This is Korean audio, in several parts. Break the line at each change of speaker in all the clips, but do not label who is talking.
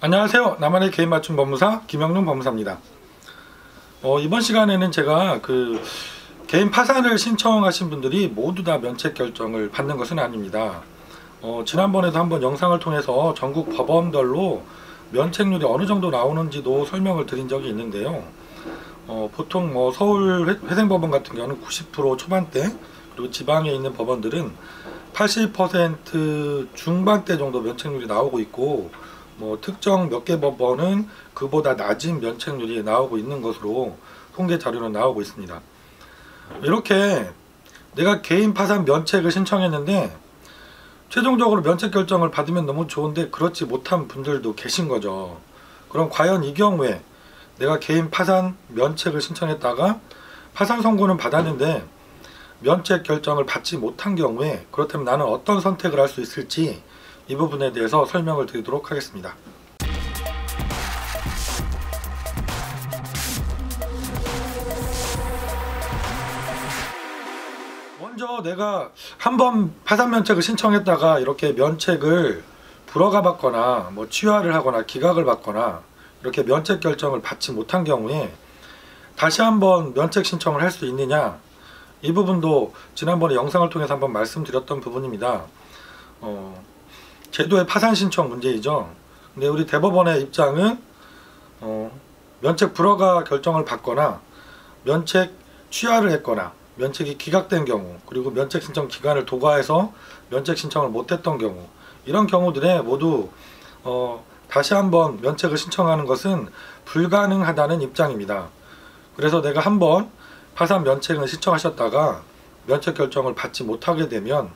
안녕하세요. 나만의 개인 맞춤 법무사 김영룡 법무사입니다. 이번 시간에는 제가 개인 파산을 신청하신 분들이 모두 다 면책 결정을 받는 것은 아닙니다. 지난번에도 한번 영상을 통해서 전국 법원별로 면책률이 어느 정도 나오는지도 설명을 드린 적이 있는데요. 보통 서울 회생법원 같은 경우는 90% 초반대, 그리고 지방에 있는 법원들은 80% 중반대 정도 면책률이 나오고 있고, 특정 몇 개 법원은 그보다 낮은 면책률이 나오고 있는 것으로 통계 자료는 나오고 있습니다. 이렇게 내가 개인 파산 면책을 신청했는데 최종적으로 면책 결정을 받으면 너무 좋은데 그렇지 못한 분들도 계신 거죠. 그럼 과연 이 경우에 내가 개인 파산 면책을 신청했다가 파산 선고는 받았는데 면책 결정을 받지 못한 경우에, 그렇다면 나는 어떤 선택을 할 수 있을지 이 부분에 대해서 설명을 드리도록 하겠습니다. 먼저 내가 한번 파산 면책을 신청했다가 이렇게 면책을 불허가 받거나 취하를 하거나 기각을 받거나 이렇게 면책 결정을 받지 못한 경우에 다시 한번 면책 신청을 할 수 있느냐, 이 부분도 지난번에 영상을 통해서 한번 말씀드렸던 부분입니다. 제도의 파산 신청 문제이죠. 근데 우리 대법원의 입장은 면책 불허가 결정을 받거나 면책 취하를 했거나 면책이 기각된 경우, 그리고 면책 신청 기간을 도과해서 면책 신청을 못했던 경우, 이런 경우들에 모두 다시 한번 면책을 신청하는 것은 불가능하다는 입장입니다. 그래서 내가 한번 파산 면책을 신청하셨다가 면책 결정을 받지 못하게 되면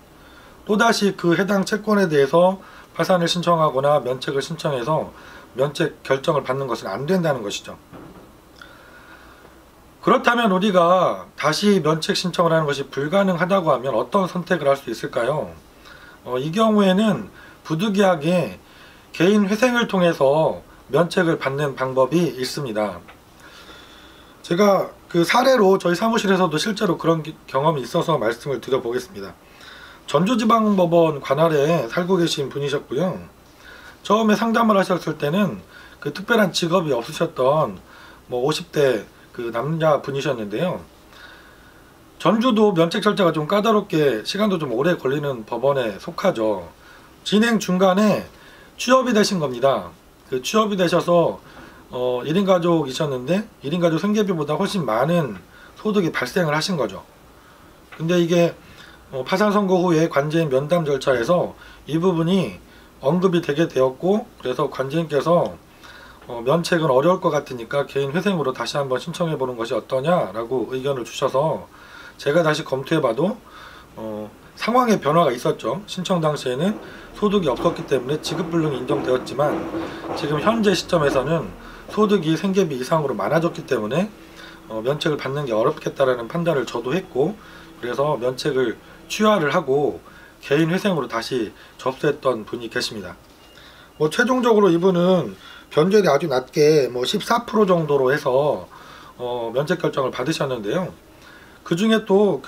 또다시 그 해당 채권에 대해서 파산을 신청하거나 면책을 신청해서 면책 결정을 받는 것은 안 된다는 것이죠. 그렇다면 우리가 다시 면책 신청을 하는 것이 불가능하다고 하면 어떤 선택을 할 수 있을까요? 이 경우에는 부득이하게 개인 회생을 통해서 면책을 받는 방법이 있습니다. 제가 그 사례로 저희 사무실에서도 실제로 그런 경험이 있어서 말씀을 드려보겠습니다. 전주지방법원 관할에 살고 계신 분이셨고요. 처음에 상담을 하셨을 때는 그 특별한 직업이 없으셨던 50대 그 남자 분이셨는데요. 전주도 면책 절차가 좀 까다롭게 시간도 좀 오래 걸리는 법원에 속하죠. 진행 중간에 취업이 되신 겁니다. 그 취업이 되셔서 1인 가족이셨는데 1인 가족 생계비보다 훨씬 많은 소득이 발생을 하신 거죠. 근데 이게 파산 선고 후에 관제인 면담 절차에서 이 부분이 언급이 되게 되었고, 그래서 관제인께서 면책은 어려울 것 같으니까 개인 회생으로 다시 한번 신청해 보는 것이 어떠냐라고 의견을 주셔서 제가 다시 검토해봐도 상황의 변화가 있었죠. 신청 당시에는 소득이 없었기 때문에 지급불능이 인정되었지만 지금 현재 시점에서는 소득이 생계비 이상으로 많아졌기 때문에 면책을 받는 게 어렵겠다라는 판단을 저도 했고, 그래서 면책을 취하를 하고 개인 회생으로 다시 접수했던 분이 계십니다. 최종적으로 이분은 변제율이 아주 낮게 14% 정도로 해서 면책 결정을 받으셨는데요. 그 중에 또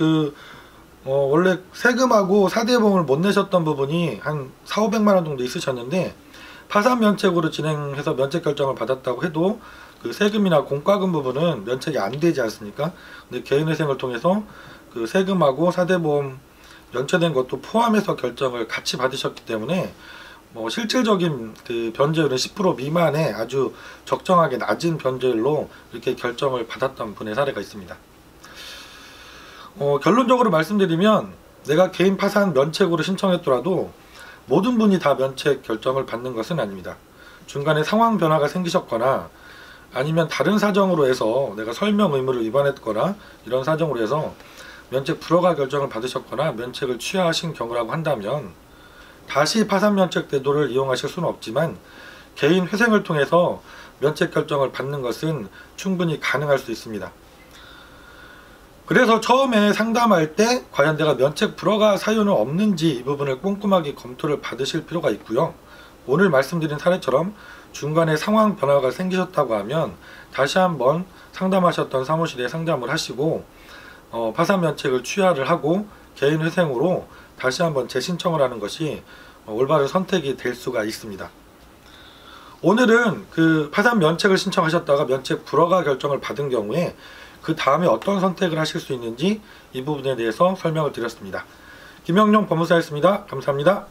원래 세금하고 사대보험을 못 내셨던 부분이 한 400~500만 원 정도 있으셨는데 파산 면책으로 진행해서 면책 결정을 받았다고 해도 그 세금이나 공과금 부분은 면책이 안 되지 않습니까? 근데 개인 회생을 통해서 그 세금하고 사대보험 연체된 것도 포함해서 결정을 같이 받으셨기 때문에 실질적인 그 변제율은 10% 미만의 아주 적정하게 낮은 변제율로 이렇게 결정을 받았던 분의 사례가 있습니다. 결론적으로 말씀드리면 내가 개인 파산 면책으로 신청했더라도 모든 분이 다 면책 결정을 받는 것은 아닙니다. 중간에 상황 변화가 생기셨거나 아니면 다른 사정으로 해서 내가 설명 의무를 위반했거나 이런 사정으로 해서 면책 불허가 결정을 받으셨거나 면책을 취하하신 경우라고 한다면 다시 파산 면책 제도를 이용하실 수는 없지만 개인 회생을 통해서 면책 결정을 받는 것은 충분히 가능할 수 있습니다. 그래서 처음에 상담할 때 과연 내가 면책 불허가 사유는 없는지 이 부분을 꼼꼼하게 검토를 받으실 필요가 있고요. 오늘 말씀드린 사례처럼 중간에 상황 변화가 생기셨다고 하면 다시 한번 상담하셨던 사무실에 상담을 하시고 파산 면책을 취하를 하고 개인 회생으로 다시 한번 재신청을 하는 것이 올바른 선택이 될 수가 있습니다. 오늘은 그 파산 면책을 신청하셨다가 면책 불허가 결정을 받은 경우에 그 다음에 어떤 선택을 하실 수 있는지 이 부분에 대해서 설명을 드렸습니다. 김영룡 법무사였습니다. 감사합니다.